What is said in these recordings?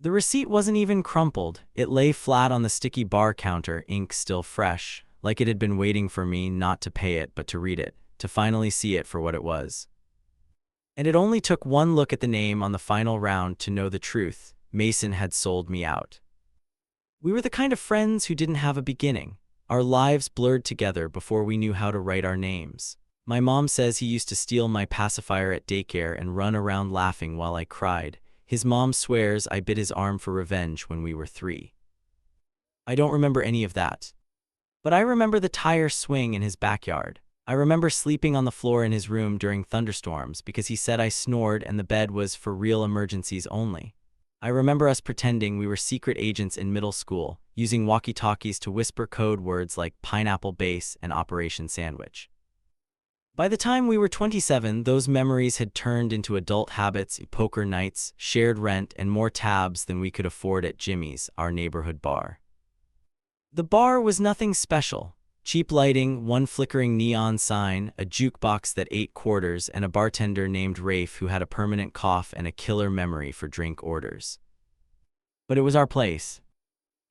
The receipt wasn't even crumpled. It lay flat on the sticky bar counter, ink still fresh, like it had been waiting for me not to pay it but to read it, to finally see it for what it was. And it only took one look at the name on the final round to know the truth. Mason had sold me out. We were the kind of friends who didn't have a beginning. Our lives blurred together before we knew how to write our names. My mom says he used to steal my pacifier at daycare and run around laughing while I cried. His mom swears I bit his arm for revenge when we were 3. I don't remember any of that. But I remember the tire swing in his backyard. I remember sleeping on the floor in his room during thunderstorms because he said I snored and the bed was for real emergencies only. I remember us pretending we were secret agents in middle school, using walkie-talkies to whisper code words like pineapple base and Operation Sandwich. By the time we were 27, those memories had turned into adult habits, poker nights, shared rent, and more tabs than we could afford at Jimmy's, our neighborhood bar. The bar was nothing special. Cheap lighting, one flickering neon sign, a jukebox that ate quarters, and a bartender named Rafe who had a permanent cough and a killer memory for drink orders. But it was our place.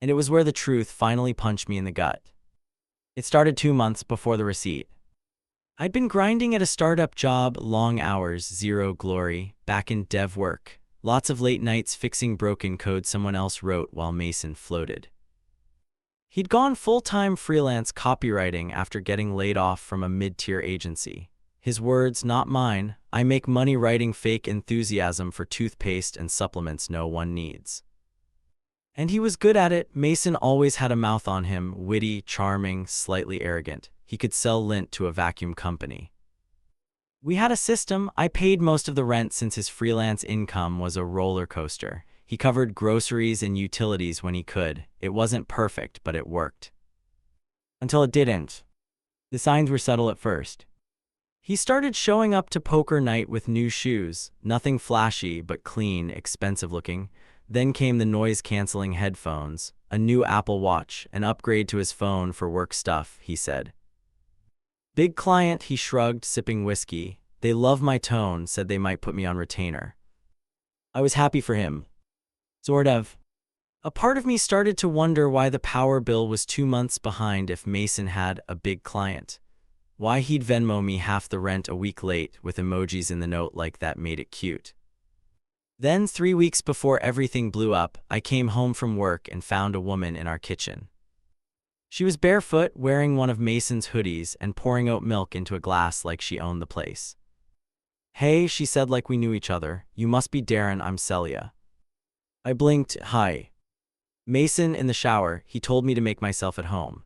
And it was where the truth finally punched me in the gut. It started 2 months before the receipt. I'd been grinding at a startup job, long hours, zero glory, back in dev work. Lots of late nights fixing broken code someone else wrote while Mason floated. He'd gone full-time freelance copywriting after getting laid off from a mid-tier agency. His words, not mine, "I make money writing fake enthusiasm for toothpaste and supplements no one needs." And he was good at it. Mason always had a mouth on him, witty, charming, slightly arrogant. He could sell lint to a vacuum company. We had a system. I paid most of the rent since his freelance income was a roller coaster. He covered groceries and utilities when he could. It wasn't perfect, but it worked. Until it didn't. The signs were subtle at first. He started showing up to poker night with new shoes, nothing flashy but clean, expensive looking. Then came the noise-canceling headphones, a new Apple Watch, an upgrade to his phone for work stuff, he said. Big client, he shrugged, sipping whiskey. They love my tone, said they might put me on retainer. I was happy for him. Sort of. A part of me started to wonder why the power bill was 2 months behind if Mason had a big client. Why he'd Venmo me half the rent a week late with emojis in the note like that made it cute. Then 3 weeks before everything blew up, I came home from work and found a woman in our kitchen. She was barefoot, wearing one of Mason's hoodies and pouring oat milk into a glass like she owned the place. Hey, she said like we knew each other. You must be Darren, I'm Celia. I blinked, hi. Mason in the shower, he told me to make myself at home.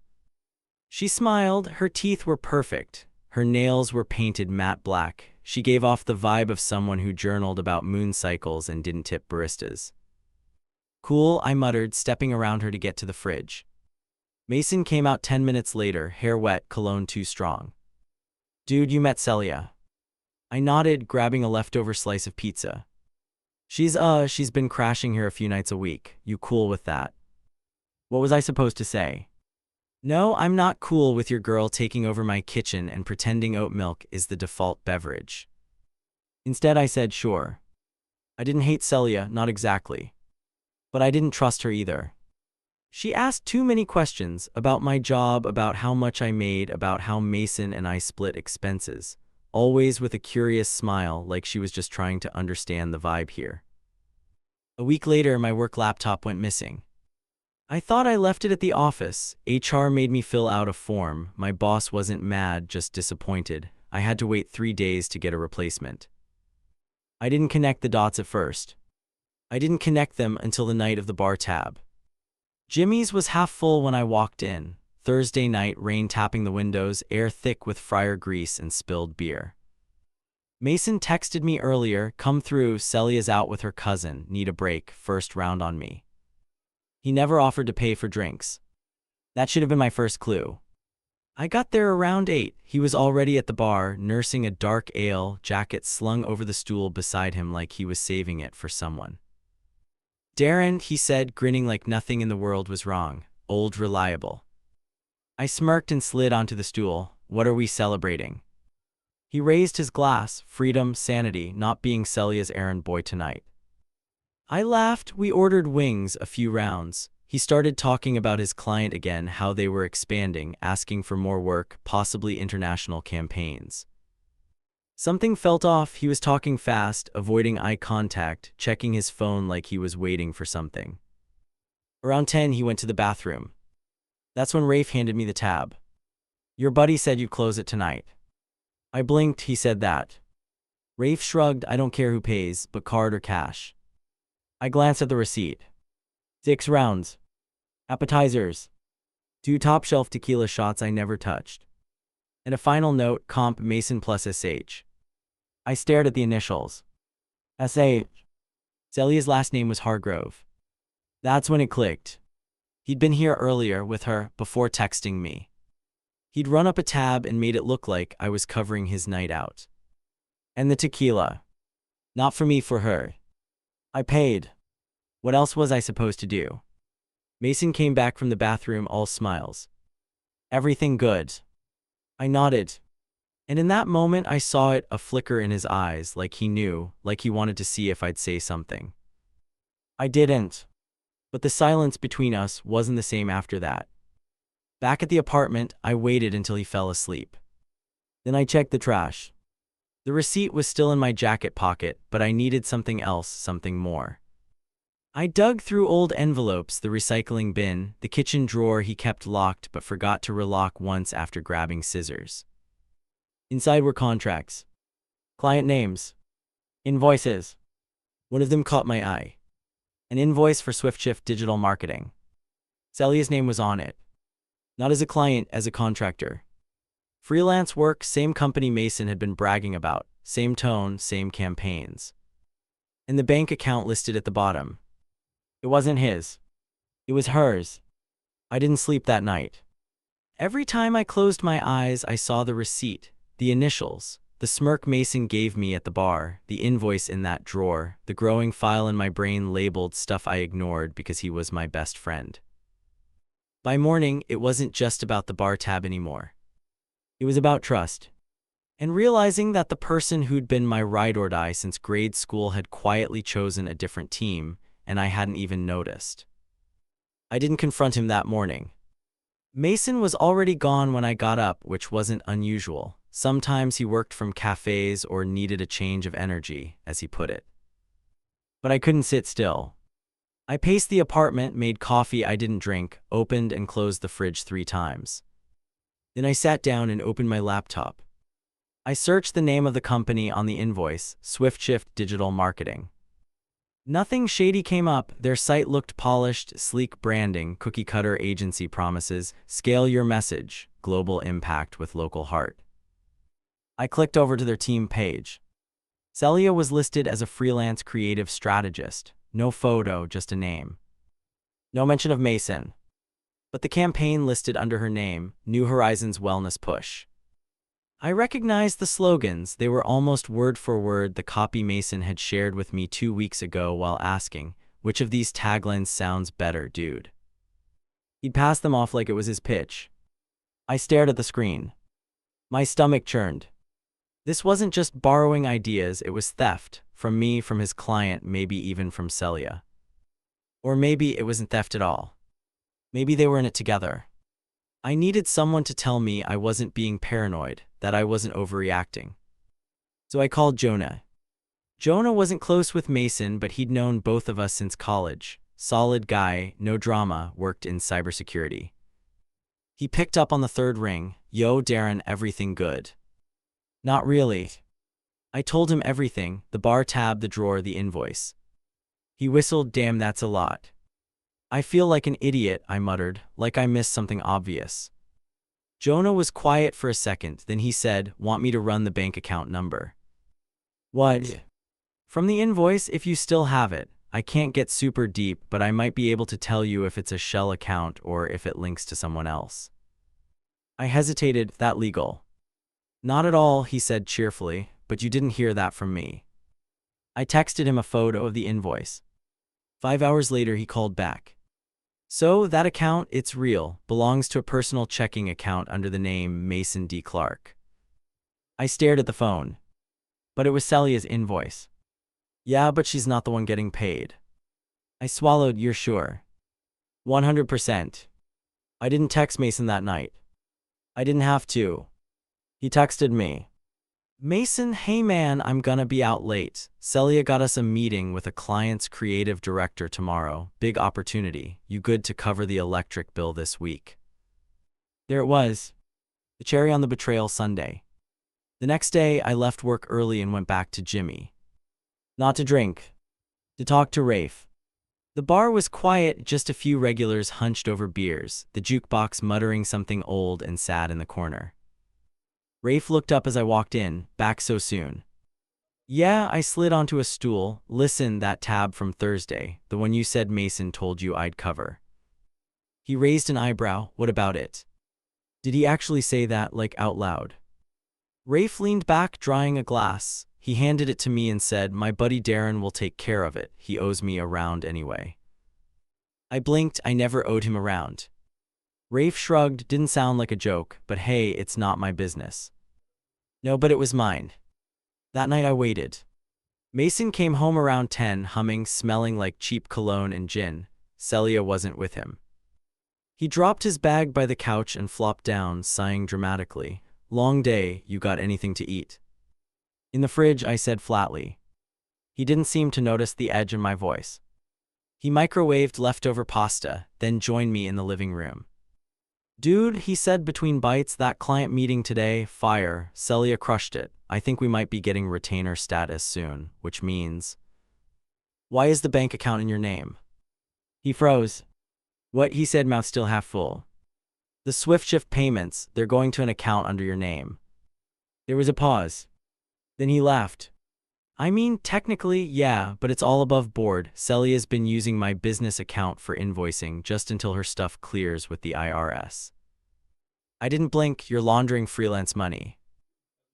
She smiled, her teeth were perfect. Her nails were painted matte black. She gave off the vibe of someone who journaled about moon cycles and didn't tip baristas. Cool, I muttered, stepping around her to get to the fridge. Mason came out 10 minutes later, hair wet, cologne too strong. Dude, you met Celia. I nodded, grabbing a leftover slice of pizza. She's been crashing here a few nights a week. You cool with that? What was I supposed to say? No, I'm not cool with your girl taking over my kitchen and pretending oat milk is the default beverage. Instead, I said, sure. I didn't hate Celia, not exactly. But I didn't trust her either. She asked too many questions about my job, about how much I made, about how Mason and I split expenses, always with a curious smile like she was just trying to understand the vibe here. A week later, my work laptop went missing. I thought I left it at the office. HR made me fill out a form. My boss wasn't mad, just disappointed. I had to wait 3 days to get a replacement. I didn't connect the dots at first. I didn't connect them until the night of the bar tab. Jimmy's was half full when I walked in. Thursday night, rain tapping the windows, air thick with fryer grease and spilled beer. Mason texted me earlier, come through, Celia's out with her cousin, need a break, first round on me. He never offered to pay for drinks. That should have been my first clue. I got there around 8. He was already at the bar, nursing a dark ale, jacket slung over the stool beside him like he was saving it for someone. Darren, he said, grinning like nothing in the world was wrong. Old reliable. I smirked and slid onto the stool. What are we celebrating? He raised his glass. Freedom, sanity, not being Celia's errand boy tonight. I laughed. We ordered wings, a few rounds. He started talking about his client again, how they were expanding, asking for more work, possibly international campaigns. Something felt off. He was talking fast, avoiding eye contact, checking his phone like he was waiting for something. Around 10, he went to the bathroom. That's when Rafe handed me the tab. Your buddy said you'd close it tonight. I blinked. He said that. Rafe shrugged. I don't care who pays, but card or cash. I glanced at the receipt. 6 rounds. Appetizers. 2 top-shelf tequila shots I never touched. And a final note, comp Mason plus SH. I stared at the initials. SH. Celia's last name was Hargrove. That's when it clicked. He'd been here earlier with her, before texting me. He'd run up a tab and made it look like I was covering his night out. And the tequila. Not for me, for her. I paid. What else was I supposed to do? Mason came back from the bathroom all smiles. Everything good. I nodded. And in that moment I saw it, a flicker in his eyes, like he knew, like he wanted to see if I'd say something. I didn't. But the silence between us wasn't the same after that. Back at the apartment, I waited until he fell asleep. Then I checked the trash. The receipt was still in my jacket pocket, but I needed something else, something more. I dug through old envelopes, the recycling bin, the kitchen drawer he kept locked but forgot to relock once after grabbing scissors. Inside were contracts, client names, invoices. One of them caught my eye. An invoice for SwiftShift Digital Marketing. Celia's name was on it. Not as a client, as a contractor. Freelance work, same company Mason had been bragging about, same tone, same campaigns. And the bank account listed at the bottom. It wasn't his. It was hers. I didn't sleep that night. Every time I closed my eyes, I saw the receipt, the initials, the smirk Mason gave me at the bar, the invoice in that drawer, the growing file in my brain labeled stuff I ignored because he was my best friend. By morning, it wasn't just about the bar tab anymore. It was about trust. And realizing that the person who'd been my ride or die since grade school had quietly chosen a different team, and I hadn't even noticed. I didn't confront him that morning. Mason was already gone when I got up, which wasn't unusual. Sometimes he worked from cafes or needed a change of energy, as he put it. But I couldn't sit still. I paced the apartment, made coffee I didn't drink, opened and closed the fridge 3 times. Then I sat down and opened my laptop. I searched the name of the company on the invoice, SwiftShift Digital Marketing. Nothing shady came up. Their site looked polished, sleek branding, cookie-cutter agency promises, scale your message, global impact with local heart. I clicked over to their team page. Celia was listed as a freelance creative strategist. No photo, just a name. No mention of Mason. But the campaign listed under her name, New Horizons Wellness Push. I recognized the slogans. They were almost word for word the copy Mason had shared with me 2 weeks ago while asking, which of these taglines sounds better, dude? He'd passed them off like it was his pitch. I stared at the screen. My stomach churned. This wasn't just borrowing ideas, it was theft. From me, from his client, maybe even from Celia. Or maybe it wasn't theft at all. Maybe they were in it together. I needed someone to tell me I wasn't being paranoid, that I wasn't overreacting. So I called Jonah. Jonah wasn't close with Mason, but he'd known both of us since college. Solid guy, no drama, worked in cybersecurity. He picked up on the 3rd ring. Yo, Darren, everything good? Not really. I told him everything, the bar tab, the drawer, the invoice. He whistled. Damn, that's a lot. I feel like an idiot, I muttered, like I missed something obvious. Jonah was quiet for a second, then he said, want me to run the bank account number? What? From the invoice, if you still have it. I can't get super deep, but I might be able to tell you if it's a shell account or if it links to someone else. I hesitated. That legal? Not at all, he said cheerfully, but you didn't hear that from me. I texted him a photo of the invoice. 5 hours later, he called back. So, that account, it's real, belongs to a personal checking account under the name Mason D. Clark. I stared at the phone. But it was Celia's invoice. Yeah, but she's not the one getting paid. I swallowed. You're sure? 100%. I didn't text Mason that night. I didn't have to. He texted me. Mason, hey man, I'm gonna be out late. Celia got us a meeting with a client's creative director tomorrow. Big opportunity. You good to cover the electric bill this week? There it was. The cherry on the betrayal Sunday. The next day, I left work early and went back to Jimmy. Not to drink. To talk to Rafe. The bar was quiet, just a few regulars hunched over beers, the jukebox muttering something old and sad in the corner. Rafe looked up as I walked in. Back so soon? Yeah, I slid onto a stool. Listen, that tab from Thursday, the one you said Mason told you I'd cover. He raised an eyebrow. What about it? Did he actually say that, like out loud? Rafe leaned back, drying a glass. He handed it to me and said, my buddy Darren will take care of it. He owes me a round anyway. I blinked. I never owed him a round. Rafe shrugged. Didn't sound like a joke, but hey, it's not my business. No, but it was mine. That night I waited. Mason came home around 10, humming, smelling like cheap cologne and gin. Celia wasn't with him. He dropped his bag by the couch and flopped down, sighing dramatically. Long day. You got anything to eat? In the fridge, I said flatly. He didn't seem to notice the edge in my voice. He microwaved leftover pasta, then joined me in the living room. Dude, he said between bites, that client meeting today, fire. Celia crushed it. I think we might be getting retainer status soon, which means... Why is the bank account in your name? He froze. What? He said, mouth still half full. The SwiftShift payments, they're going to an account under your name. There was a pause. Then he laughed. I mean, technically, yeah, but it's all above board. Celia's been using my business account for invoicing just until her stuff clears with the IRS. I didn't blink. You're laundering freelance money.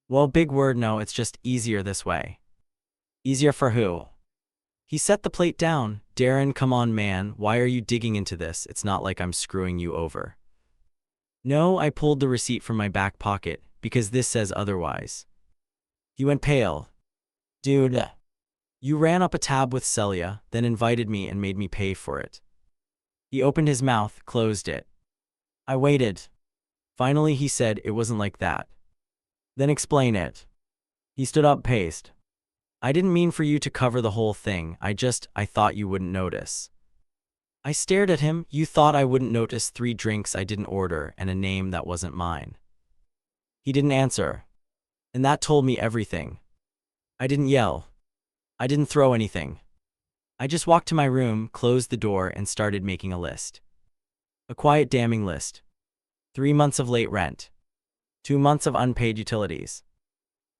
Well, big word, no, it's just easier this way. Easier for who? He set the plate down. Darren, come on, man, why are you digging into this? It's not like I'm screwing you over. No, I pulled the receipt from my back pocket, because this says otherwise. He went pale. Dude, you ran up a tab with Celia, then invited me and made me pay for it. He opened his mouth, closed it. I waited. Finally, he said, it wasn't like that. Then explain it. He stood up, paced. I didn't mean for you to cover the whole thing. I thought you wouldn't notice. I stared at him. You thought I wouldn't notice 3 drinks I didn't order and a name that wasn't mine. He didn't answer. And that told me everything. I didn't yell. I didn't throw anything. I just walked to my room, closed the door, and started making a list. A quiet, damning list. 3 months of late rent. 2 months of unpaid utilities.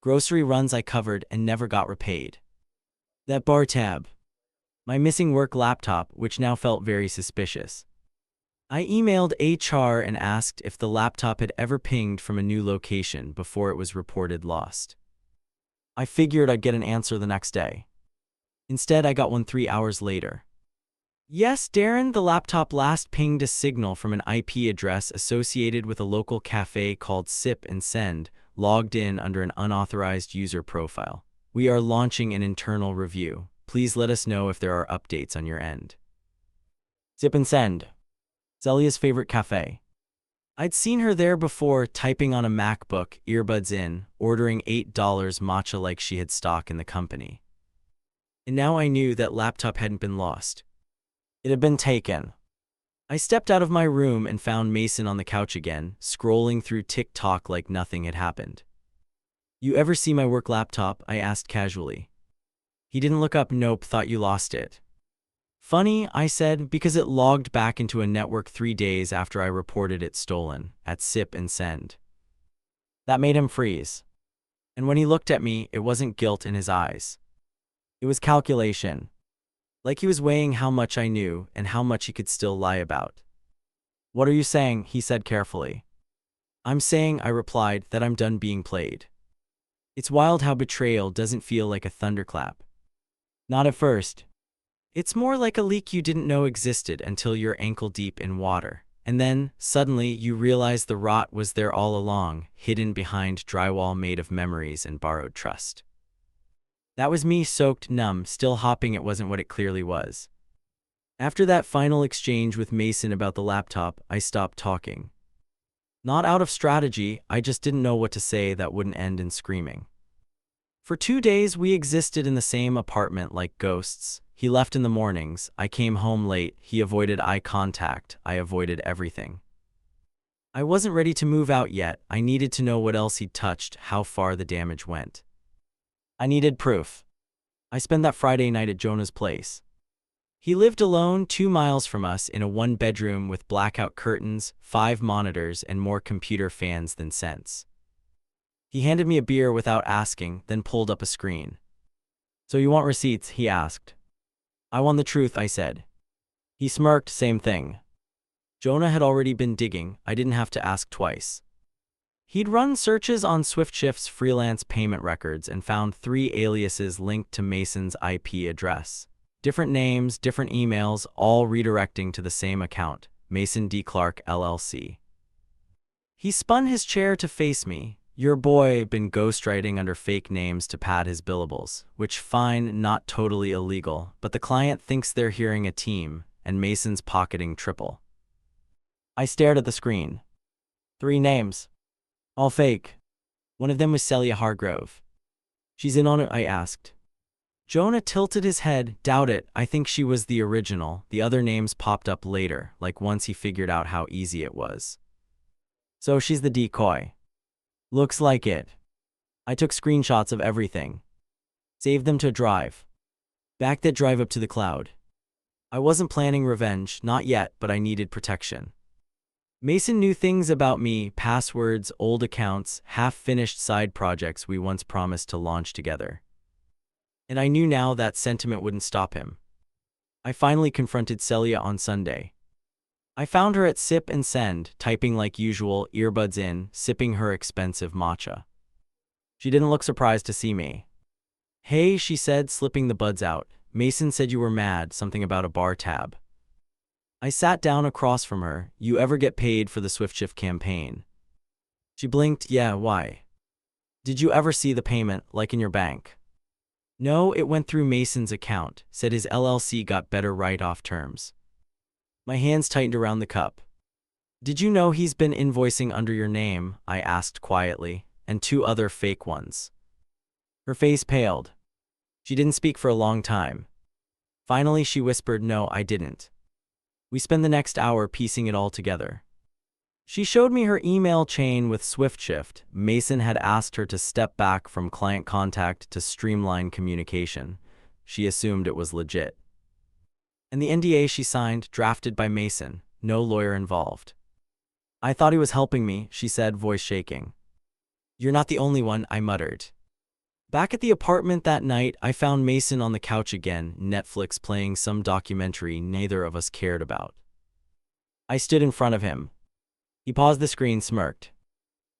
Grocery runs I covered and never got repaid. That bar tab. My missing work laptop, which now felt very suspicious. I emailed HR and asked if the laptop had ever pinged from a new location before it was reported lost. I figured I'd get an answer the next day. Instead, I got one 3 hours later. Yes, Darren, the laptop last pinged a signal from an IP address associated with a local cafe called Sip and Send, logged in under an unauthorized user profile. We are launching an internal review. Please let us know if there are updates on your end. Sip and Send. Celia's favorite cafe. I'd seen her there before, typing on a MacBook, earbuds in, ordering $8 matcha like she had stock in the company. And now I knew that laptop hadn't been lost. It had been taken. I stepped out of my room and found Mason on the couch again, scrolling through TikTok like nothing had happened. You ever see my work laptop? I asked casually. He didn't look up. Nope, thought you lost it. Funny, I said, because it logged back into a network 3 days after I reported it stolen, at Sip and Send. That made him freeze. And when he looked at me, it wasn't guilt in his eyes. It was calculation. Like he was weighing how much I knew and how much he could still lie about. What are you saying? He said carefully. I'm saying, I replied, that I'm done being played. It's wild how betrayal doesn't feel like a thunderclap. Not at first. It's more like a leak you didn't know existed until you're ankle deep in water. And then, suddenly, you realize the rot was there all along, hidden behind drywall made of memories and borrowed trust. That was me, soaked, numb, still hopping. It wasn't what it clearly was. After that final exchange with Mason about the laptop, I stopped talking. Not out of strategy, I just didn't know what to say that wouldn't end in screaming. For 2 days, we existed in the same apartment like ghosts. He left in the mornings, I came home late, he avoided eye contact, I avoided everything. I wasn't ready to move out yet, I needed to know what else he'd touched, how far the damage went. I needed proof. I spent that Friday night at Jonah's place. He lived alone 2 miles from us in a 1-bedroom with blackout curtains, 5 monitors, and more computer fans than sense. He handed me a beer without asking, then pulled up a screen. "So you want receipts?" he asked. "I want the truth," I said. He smirked, "Same thing." Jonah had already been digging, I didn't have to ask twice. He'd run searches on SwiftShift's freelance payment records and found 3 aliases linked to Mason's IP address. Different names, different emails, all redirecting to the same account, Mason D. Clark, LLC. He spun his chair to face me. "Your boy been ghostwriting under fake names to pad his billables, which fine, not totally illegal, but the client thinks they're hearing a team, and Mason's pocketing triple." I stared at the screen. 3 names. All fake. One of them was Celia Hargrove. "She's in on it?" I asked. Jonah tilted his head. "Doubt it, I think she was the original. The other names popped up later, like once he figured out how easy it was." "So she's the decoy." "Looks like it." I took screenshots of everything. Saved them to a drive. Backed that drive up to the cloud. I wasn't planning revenge, not yet, but I needed protection. Mason knew things about me, passwords, old accounts, half-finished side projects we once promised to launch together. And I knew now that sentiment wouldn't stop him. I finally confronted Celia on Sunday. I found her at Sip and Send, typing like usual, earbuds in, sipping her expensive matcha. She didn't look surprised to see me. "Hey," she said, slipping the buds out. "Mason said you were mad, something about a bar tab." I sat down across from her. "You ever get paid for the SwiftShift campaign?" She blinked. "Yeah, why?" "Did you ever see the payment, like in your bank?" "No, it went through Mason's account, said his LLC got better write-off terms." My hands tightened around the cup. "Did you know he's been invoicing under your name?" I asked quietly, "and 2 other fake ones." Her face paled. She didn't speak for a long time. Finally, she whispered, "No, I didn't." We spent the next hour piecing it all together. She showed me her email chain with SwiftShift. Mason had asked her to step back from client contact to streamline communication. She assumed it was legit. And the NDA she signed, drafted by Mason, no lawyer involved. "I thought he was helping me," she said, voice shaking. "You're not the only one," I muttered. Back at the apartment that night, I found Mason on the couch again, Netflix playing some documentary neither of us cared about. I stood in front of him. He paused the screen, smirked.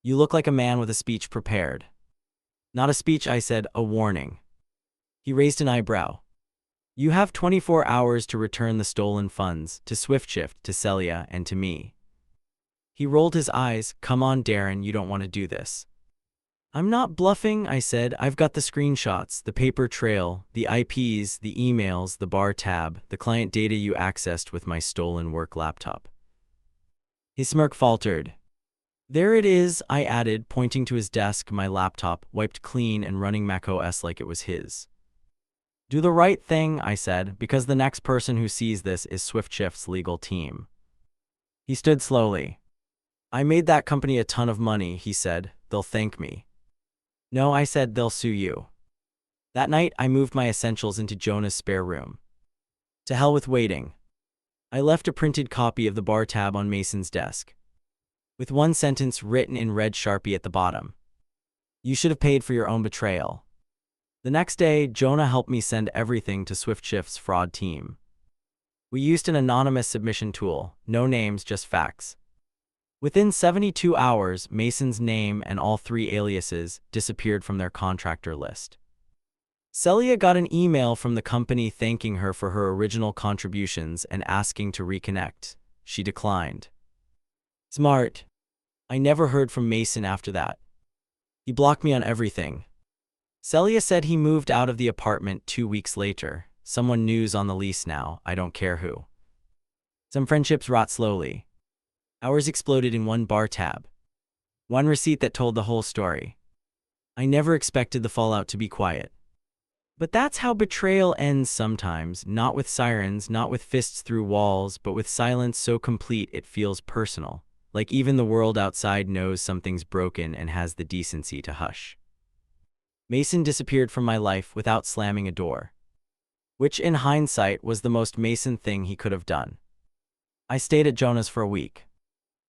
"You look like a man with a speech prepared." "Not a speech," I said, "a warning." He raised an eyebrow. "You have 24 hours to return the stolen funds, to SwiftShift, to Celia, and to me." He rolled his eyes. "Come on, Darren, you don't want to do this." "I'm not bluffing," I said. "I've got the screenshots, the paper trail, the IPs, the emails, the bar tab, the client data you accessed with my stolen work laptop." His smirk faltered. "There it is," I added, pointing to his desk, my laptop, wiped clean and running macOS like it was his. "Do the right thing," I said, "because the next person who sees this is SwiftShift's legal team." He stood slowly. "I made that company a ton of money," he said. "They'll thank me." "No," I said, "they'll sue you." That night, I moved my essentials into Jonah's spare room. To hell with waiting. I left a printed copy of the bar tab on Mason's desk, with one sentence written in red Sharpie at the bottom. "You should have paid for your own betrayal." The next day, Jonah helped me send everything to SwiftShift's fraud team. We used an anonymous submission tool, no names, just facts. Within 72 hours, Mason's name and all 3 aliases disappeared from their contractor list. Celia got an email from the company thanking her for her original contributions and asking to reconnect. She declined. Smart. I never heard from Mason after that. He blocked me on everything. Celia said he moved out of the apartment 2 weeks later. someone new's on the lease now, I don't care who. Some friendships rot slowly. Ours exploded in one bar tab. One receipt that told the whole story. I never expected the fallout to be quiet. But that's how betrayal ends sometimes, not with sirens, not with fists through walls, but with silence so complete it feels personal, like even the world outside knows something's broken and has the decency to hush. Mason disappeared from my life without slamming a door, which in hindsight was the most Mason thing he could have done. I stayed at Jonah's for a week.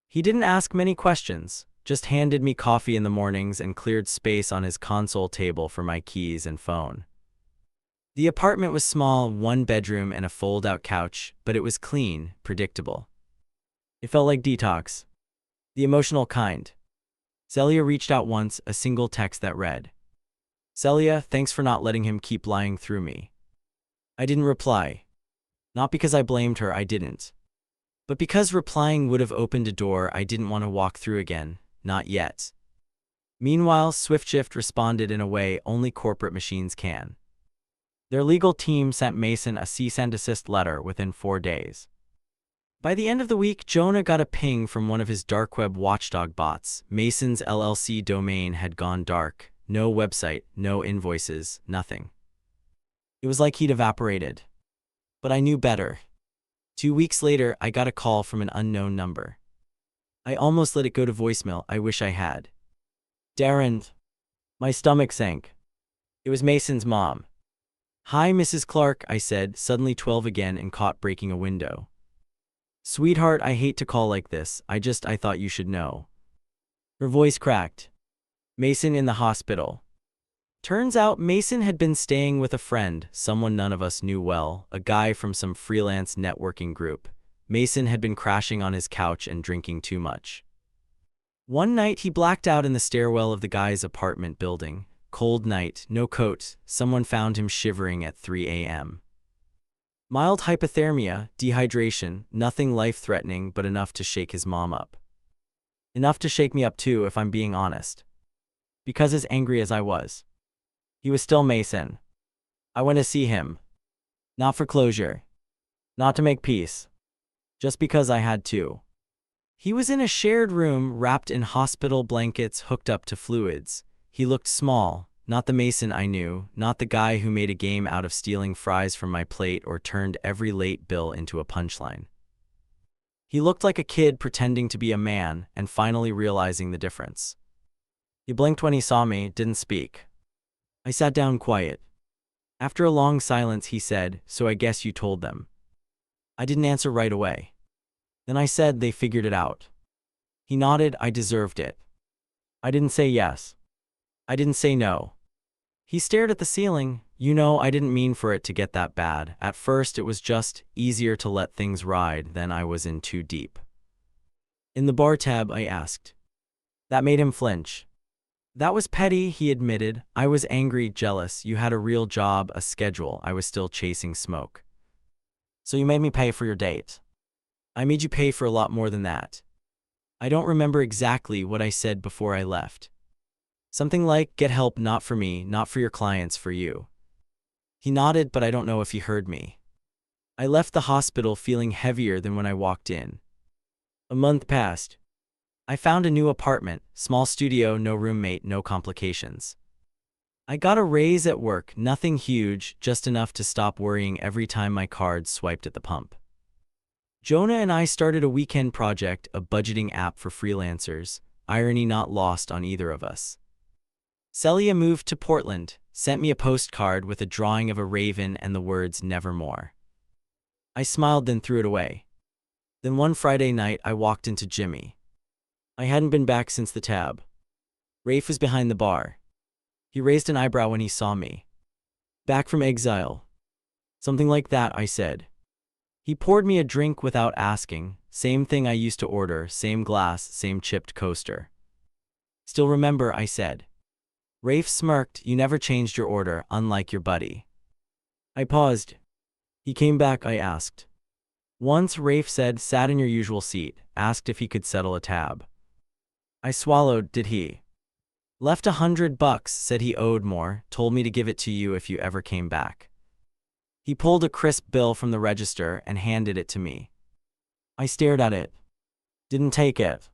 He didn't ask many questions, just handed me coffee in the mornings and cleared space on his console table for my keys and phone. The apartment was small, one bedroom and a fold-out couch, but it was clean, predictable. It felt like detox. The emotional kind. Celia reached out once, a single text that read, "Celia, thanks for not letting him keep lying through me." I didn't reply. Not because I blamed her, I didn't. But because replying would have opened a door I didn't want to walk through again, not yet. Meanwhile, SwiftShift responded in a way only corporate machines can. Their legal team sent Mason a cease and desist letter within 4 days. By the end of the week, Jonah got a ping from one of his dark web watchdog bots. Mason's LLC domain had gone dark. No website, no invoices, nothing. It was like he'd evaporated. But I knew better. 2 weeks later, I got a call from an unknown number. I almost let it go to voicemail, I wish I had. "Darren." My stomach sank. It was Mason's mom. "Hi, Mrs. Clark," I said, suddenly 12 again and caught breaking a window. "Sweetheart, I hate to call like this, I thought you should know." Her voice cracked. "Mason in the hospital." Turns out Mason had been staying with a friend, someone none of us knew well, a guy from some freelance networking group. Mason had been crashing on his couch and drinking too much. One night he blacked out in the stairwell of the guy's apartment building. Cold night, no coat, someone found him shivering at 3 a.m. Mild hypothermia, dehydration, nothing life-threatening but enough to shake his mom up. Enough to shake me up too, if I'm being honest. Because as angry as I was, he was still Mason. I went to see him. Not for closure. Not to make peace. Just because I had to. He was in a shared room, wrapped in hospital blankets, hooked up to fluids. He looked small, not the Mason I knew, not the guy who made a game out of stealing fries from my plate or turned every late bill into a punchline. He looked like a kid pretending to be a man and finally realizing the difference. He blinked when he saw me, didn't speak. I sat down quiet. After a long silence he said, "So I guess you told them." I didn't answer right away. Then I said, "They figured it out." He nodded. I deserved it. I didn't say yes. I didn't say no. He stared at the ceiling. "You know, I didn't mean for it to get that bad. At first it was just easier to let things ride than I was in too deep." "In the bar tab?" I asked. That made him flinch. "That was petty," he admitted. "I was angry, jealous. You had a real job, a schedule. I was still chasing smoke. So you made me pay for your date." "I made you pay for a lot more than that." I don't remember exactly what I said before I left. Something like, "Get help, not for me, not for your clients, for you." He nodded, but I don't know if he heard me. I left the hospital feeling heavier than when I walked in. A month passed. I found a new apartment, small studio, no roommate, no complications. I got a raise at work, nothing huge, just enough to stop worrying every time my card swiped at the pump. Jonah and I started a weekend project, a budgeting app for freelancers, irony not lost on either of us. Celia moved to Portland, sent me a postcard with a drawing of a raven and the words "Nevermore." I smiled, then threw it away. Then one Friday night I walked into Jimmy. I hadn't been back since the tab. Rafe was behind the bar. He raised an eyebrow when he saw me. "Back from exile." "Something like that," I said. He poured me a drink without asking, same thing I used to order, same glass, same chipped coaster. "Still remember," I said. Rafe smirked. "You never changed your order, unlike your buddy." I paused. "He came back?" I asked. "Once," Rafe said, "sat in your usual seat, asked if he could settle a tab." I swallowed. "Did he?" "Left $100, said he owed more, told me to give it to you if you ever came back." He pulled a crisp bill from the register and handed it to me. I stared at it. Didn't take it.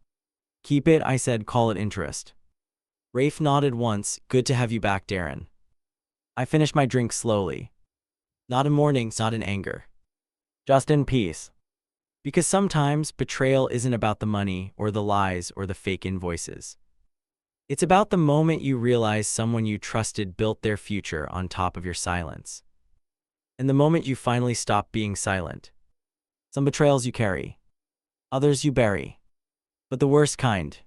Keep it, I said, call it interest. Rafe nodded once. Good to have you back, Darren. I finished my drink slowly. Not in mourning, not in anger. Just in peace. Because sometimes betrayal isn't about the money or the lies or the fake invoices. It's about the moment you realize someone you trusted built their future on top of your silence. And the moment you finally stop being silent. Some betrayals you carry. Others you bury. But the worst kind.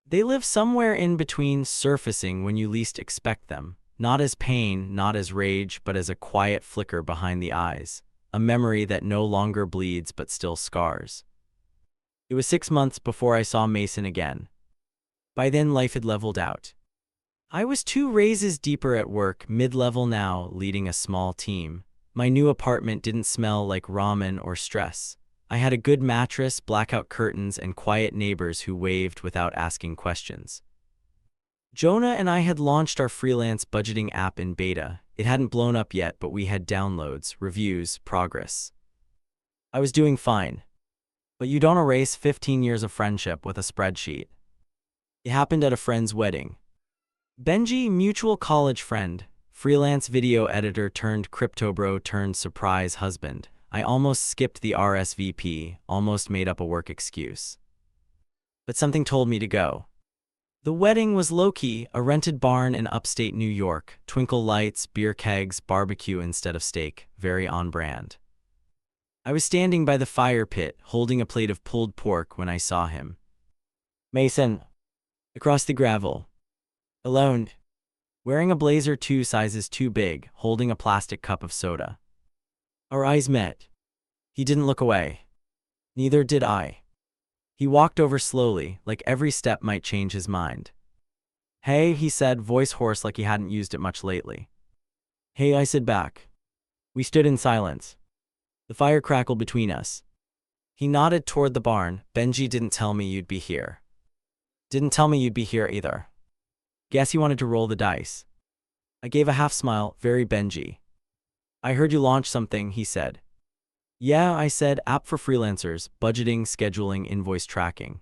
They live somewhere in between, surfacing when you least expect them. Not as pain, not as rage, but as a quiet flicker behind the eyes. A memory that no longer bleeds but still scars. It was 6 months before I saw Mason again. By then life had leveled out. I was 2 raises deeper at work, mid-level now, leading a small team. My new apartment didn't smell like ramen or stress. I had a good mattress, blackout curtains, and quiet neighbors who waved without asking questions. Jonah and I had launched our freelance budgeting app in beta. It hadn't blown up yet, but we had downloads, reviews, progress. I was doing fine. But you don't erase 15 years of friendship with a spreadsheet. It happened at a friend's wedding. Benji, mutual college friend, freelance video editor turned crypto bro turned surprise husband. I almost skipped the RSVP, almost made up a work excuse. But something told me to go. The wedding was low-key, a rented barn in upstate New York, twinkle lights, beer kegs, barbecue instead of steak, very on-brand. I was standing by the fire pit, holding a plate of pulled pork when I saw him. Mason. Across the gravel. Alone. Wearing a blazer 2 sizes too big, holding a plastic cup of soda. Our eyes met. He didn't look away. Neither did I. He walked over slowly, like every step might change his mind. Hey, he said, voice hoarse like he hadn't used it much lately. Hey, I said back. We stood in silence. The fire crackled between us. He nodded toward the barn. Benji didn't tell me you'd be here. Didn't tell me you'd be here either. Guess he wanted to roll the dice. I gave a half smile, very Benji. I heard you launch something, he said. Yeah, I said, app for freelancers, budgeting, scheduling, invoice tracking.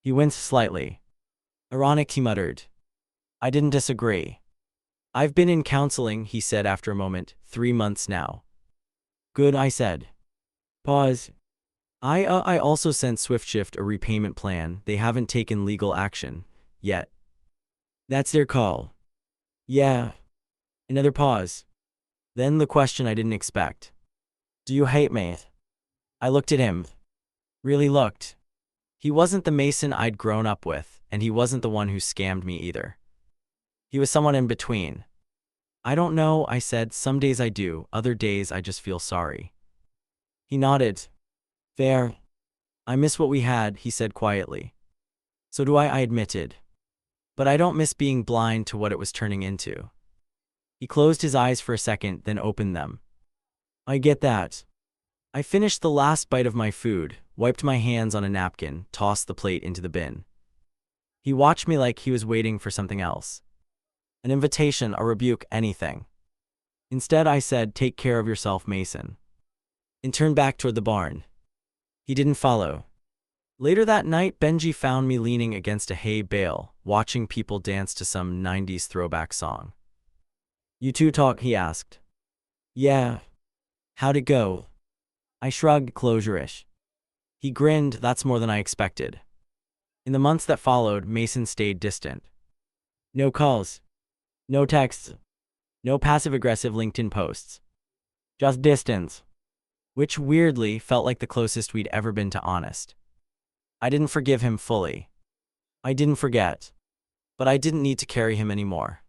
He winced slightly. Ironic, he muttered. I didn't disagree. I've been in counseling, he said after a moment, 3 months now. Good, I said. Pause. I also sent SwiftShift a repayment plan. They haven't taken legal action yet. That's their call. Yeah. Another pause. Then the question I didn't expect. Do you hate me? I looked at him. Really looked. He wasn't the Mason I'd grown up with, and he wasn't the one who scammed me either. He was someone in between. I don't know, I said. Some days I do, other days I just feel sorry. He nodded. Fair. I miss what we had, he said quietly. So do I admitted. But I don't miss being blind to what it was turning into. He closed his eyes for a second, then opened them. I get that. I finished the last bite of my food, wiped my hands on a napkin, tossed the plate into the bin. He watched me like he was waiting for something else. An invitation, a rebuke, anything. Instead, I said, take care of yourself, Mason. And turned back toward the barn. He didn't follow. Later that night, Benji found me leaning against a hay bale, watching people dance to some 90s throwback song. You two talk, he asked. Yeah. How'd it go? I shrugged, closure-ish. He grinned, that's more than I expected. In the months that followed, Mason stayed distant. No calls. No texts. No passive-aggressive LinkedIn posts. Just distance. Which weirdly felt like the closest we'd ever been to honest. I didn't forgive him fully. I didn't forget. But I didn't need to carry him anymore.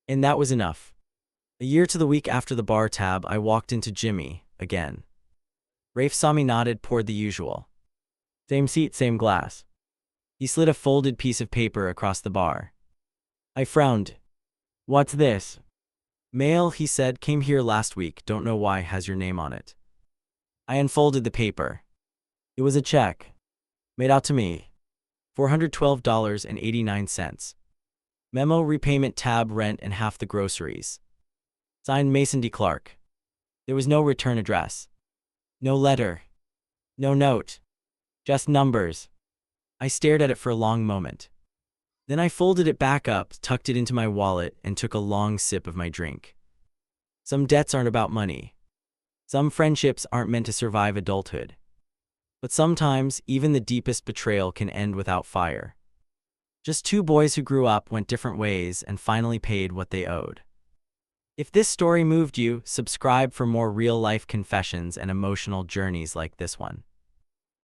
And that was enough. A year to the week after the bar tab, I walked into Jimmy, again. Rafe saw me, nodded, poured the usual. Same seat, same glass. He slid a folded piece of paper across the bar. I frowned. What's this? Mail, he said, came here last week, don't know why, has your name on it. I unfolded the paper. It was a check. Made out to me. $412.89. Memo, repayment tab, rent, and half the groceries. Signed, Mason D. Clark. There was no return address. No letter. No note. Just numbers. I stared at it for a long moment. Then I folded it back up, tucked it into my wallet, and took a long sip of my drink. Some debts aren't about money. Some friendships aren't meant to survive adulthood. But sometimes, even the deepest betrayal can end without fire. Just two boys who grew up, went different ways, and finally paid what they owed. If this story moved you, subscribe for more real-life confessions and emotional journeys like this one.